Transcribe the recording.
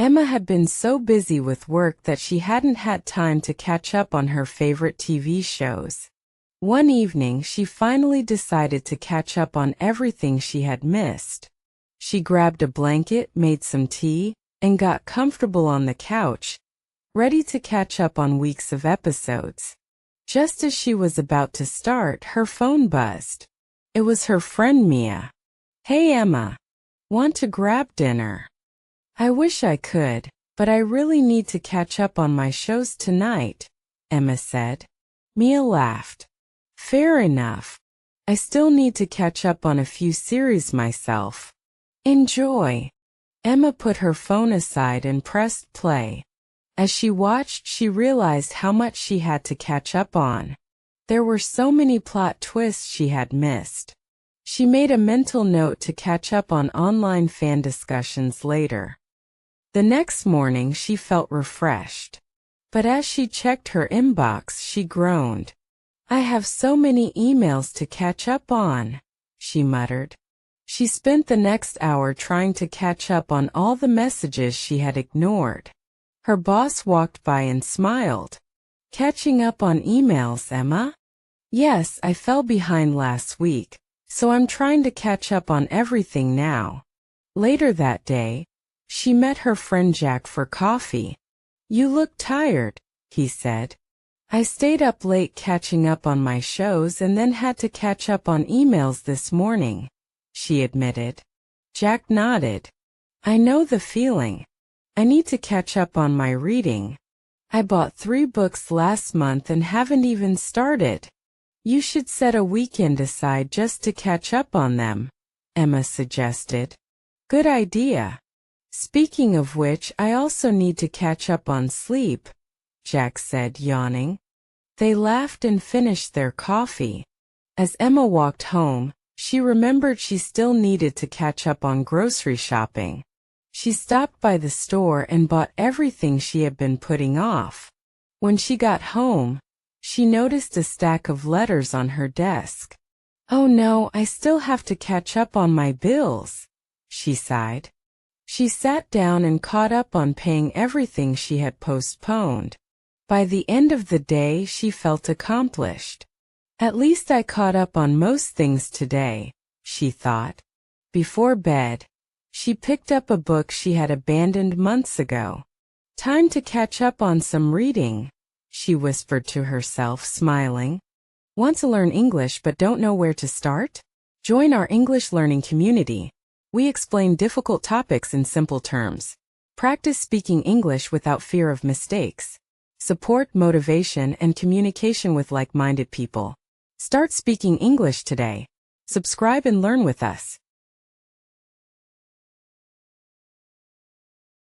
Emma had been so busy with work that she hadn't had time to catch up on her favorite TV shows. One evening, she finally decided to catch up on everything she had missed. She grabbed a blanket, made some tea, and got comfortable on the couch, ready to catch up on weeks of episodes. Just as she was about to start, her phone buzzed. It was her friend Mia. "Hey Emma, want to grab dinner?" "I wish I could, but I really need to catch up on my shows tonight," Emma said. Mia laughed. "Fair enough. I still need to catch up on a few series myself. Enjoy." Emma put her phone aside and pressed play. As she watched, she realized how much she had to catch up on. There were so many plot twists she had missed. She made a mental note to catch up on online fan discussions later. The next morning she felt refreshed. But as she checked her inbox, she groaned. "I have so many emails to catch up on," she muttered. She spent the next hour trying to catch up on all the messages she had ignored. Her boss walked by and smiled. "Catching up on emails, Emma?" "Yes, I fell behind last week, so I'm trying to catch up on everything now." Later that day, she met her friend Jack for coffee. "You look tired," he said. "I stayed up late catching up on my shows and then had to catch up on emails this morning," she admitted. Jack nodded. "I know the feeling. I need to catch up on my reading. I bought 3 books last month and haven't even started." "You should set a weekend aside just to catch up on them," Emma suggested. "Good idea. Speaking of which, I also need to catch up on sleep," Jack said, yawning. They laughed and finished their coffee. As Emma walked home, she remembered she still needed to catch up on grocery shopping. She stopped by the store and bought everything she had been putting off. When she got home, she noticed a stack of letters on her desk. "Oh no, I still have to catch up on my bills," she sighed. She sat down and caught up on paying everything she had postponed. By the end of the day, she felt accomplished. "At least I caught up on most things today," she thought. Before bed, she picked up a book she had abandoned months ago. "Time to catch up on some reading," she whispered to herself, smiling. Want to learn English but don't know where to start? Join our English learning community. We explain difficult topics in simple terms. Practice speaking English without fear of mistakes. Support, motivation, and communication with like-minded people. Start speaking English today. Subscribe and learn with us.